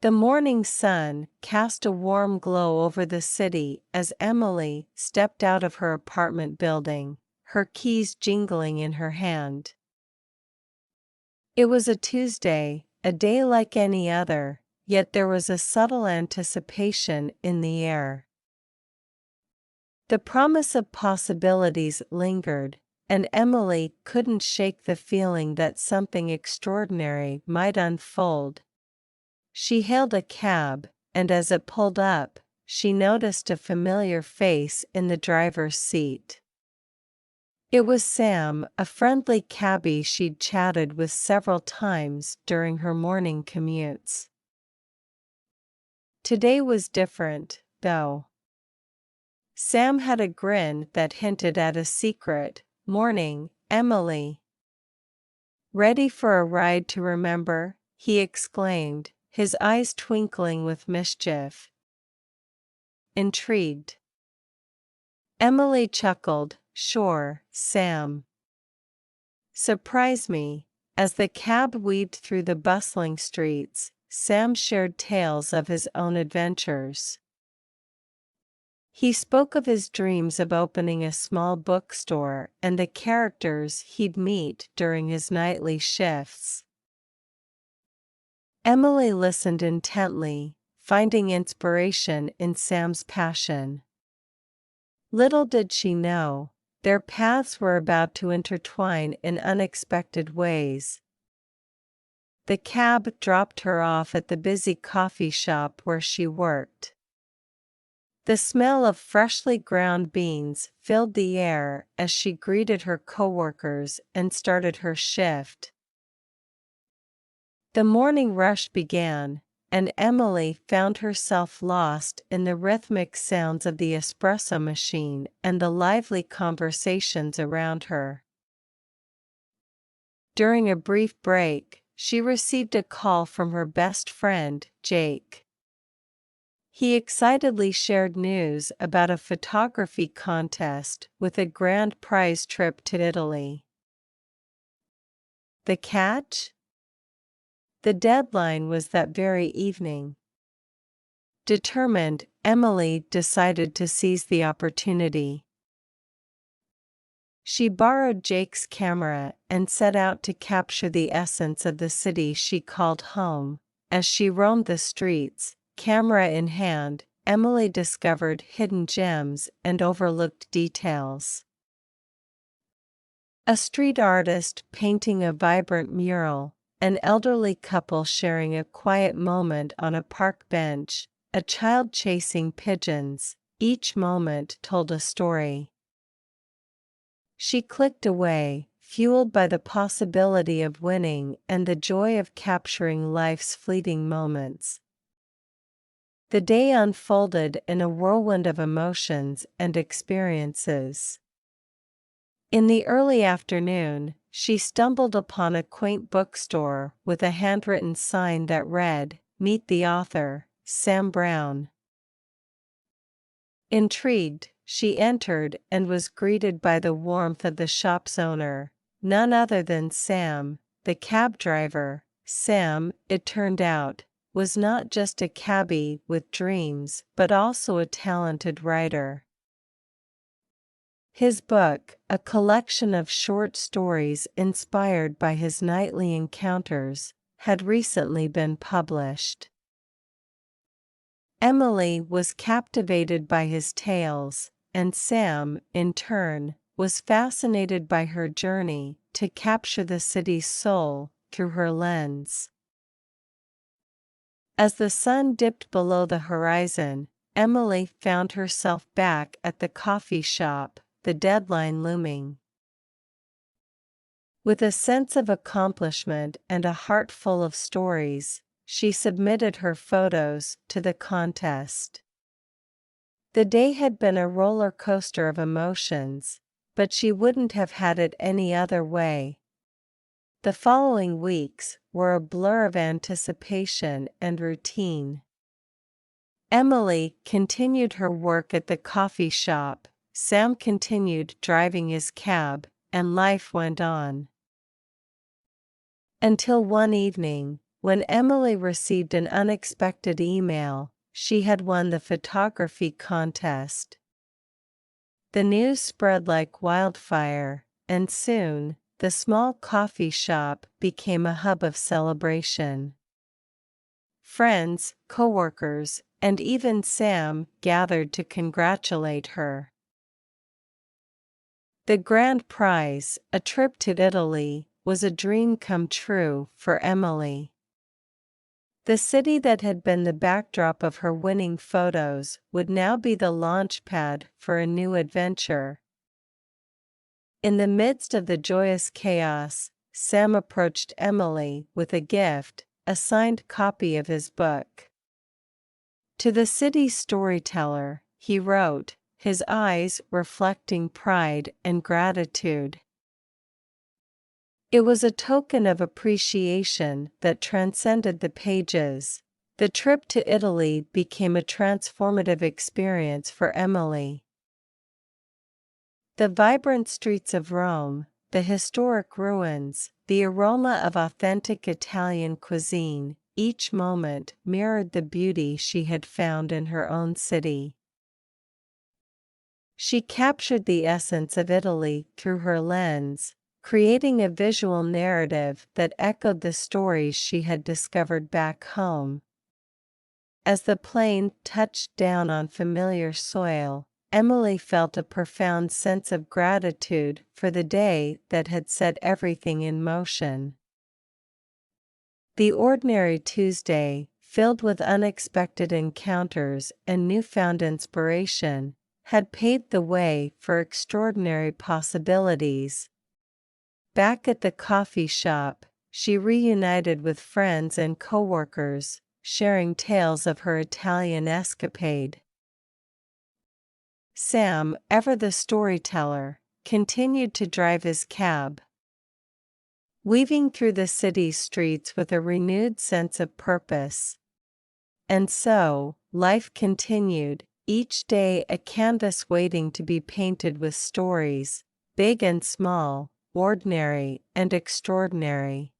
The morning sun cast a warm glow over the city as Emily stepped out of her apartment building, her keys jingling in her hand. It was a Tuesday, a day like any other, yet there was a subtle anticipation in the air. The promise of possibilities lingered, and Emily couldn't shake the feeling that something extraordinary might unfold. She hailed a cab, and as it pulled up, she noticed a familiar face in the driver's seat. It was Sam, a friendly cabbie she'd chatted with several times during her morning commutes. Today was different, though. Sam had a grin that hinted at a secret. "Morning, Emily." "Ready for a ride to remember?" he exclaimed, his eyes twinkling with mischief. Intrigued, Emily chuckled. "Sure, Sam." "Surprise me." As the cab weaved through the bustling streets, Sam shared tales of his own adventures. He spoke of his dreams of opening a small bookstore and the characters he'd meet during his nightly shifts. Emily listened intently, finding inspiration in Sam's passion. Little did she know, their paths were about to intertwine in unexpected ways. The cab dropped her off at the busy coffee shop where she worked. The smell of freshly ground beans filled the air as she greeted her coworkers and started her shift. The morning rush began, and Emily found herself lost in the rhythmic sounds of the espresso machine and the lively conversations around her. During a brief break, she received a call from her best friend, Jake. He excitedly shared news about a photography contest with a grand prize trip to Italy. The catch? The deadline was that very evening. Determined, Emily decided to seize the opportunity. She borrowed Jake's camera and set out to capture the essence of the city she called home. As she roamed the streets, camera in hand, Emily discovered hidden gems and overlooked details. A street artist painting a vibrant mural, an elderly couple sharing a quiet moment on a park bench, a child chasing pigeons, each moment told a story. She clicked away, fueled by the possibility of winning and the joy of capturing life's fleeting moments. The day unfolded in a whirlwind of emotions and experiences. In the early afternoon, she stumbled upon a quaint bookstore with a handwritten sign that read, "Meet the author, Sam Brown." Intrigued, she entered and was greeted by the warmth of the shop's owner, none other than Sam, the cab driver. Sam, it turned out, was not just a cabbie with dreams but also a talented writer. His book, a collection of short stories inspired by his nightly encounters, had recently been published. Emily was captivated by his tales, and Sam, in turn, was fascinated by her journey to capture the city's soul through her lens. As the sun dipped below the horizon, Emily found herself back at the coffee shop, the deadline looming. With a sense of accomplishment and a heart full of stories, she submitted her photos to the contest. The day had been a roller coaster of emotions, but she wouldn't have had it any other way. The following weeks were a blur of anticipation and routine. Emily continued her work at the coffee shop, Sam continued driving his cab, and life went on. Until one evening, When Emily received an unexpected email, she had won the photography contest. The news spread like wildfire, and soon, the small coffee shop became a hub of celebration. Friends, coworkers, and even Sam gathered to congratulate her. The grand prize, a trip to Italy, was a dream come true for Emily. The city that had been the backdrop of her winning photos would now be the launchpad for a new adventure. In the midst of the joyous chaos, Sam approached Emily with a gift, a signed copy of his book. To the city's storyteller, he wrote, his eyes reflecting pride and gratitude. It was a token of appreciation that transcended the pages. The trip to Italy became a transformative experience for Emily. The vibrant streets of Rome, the historic ruins, the aroma of authentic Italian cuisine, each moment mirrored the beauty she had found in her own city. She captured the essence of Italy through her lens, creating a visual narrative that echoed the stories she had discovered back home. As the plane touched down on familiar soil, Emily felt a profound sense of gratitude for the day that had set everything in motion. The ordinary Tuesday, filled with unexpected encounters and newfound inspiration, had paved the way for extraordinary possibilities. Back at the coffee shop, she reunited with friends and coworkers, sharing tales of her Italian escapade. Sam, ever the storyteller, continued to drive his cab, weaving through the city's streets with a renewed sense of purpose. And so, life continued, each day a canvas waiting to be painted with stories, big and small, ordinary and extraordinary.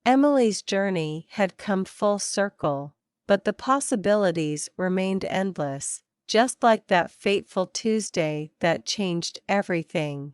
Emily's journey had come full circle, but the possibilities remained endless, just like that fateful Tuesday that changed everything.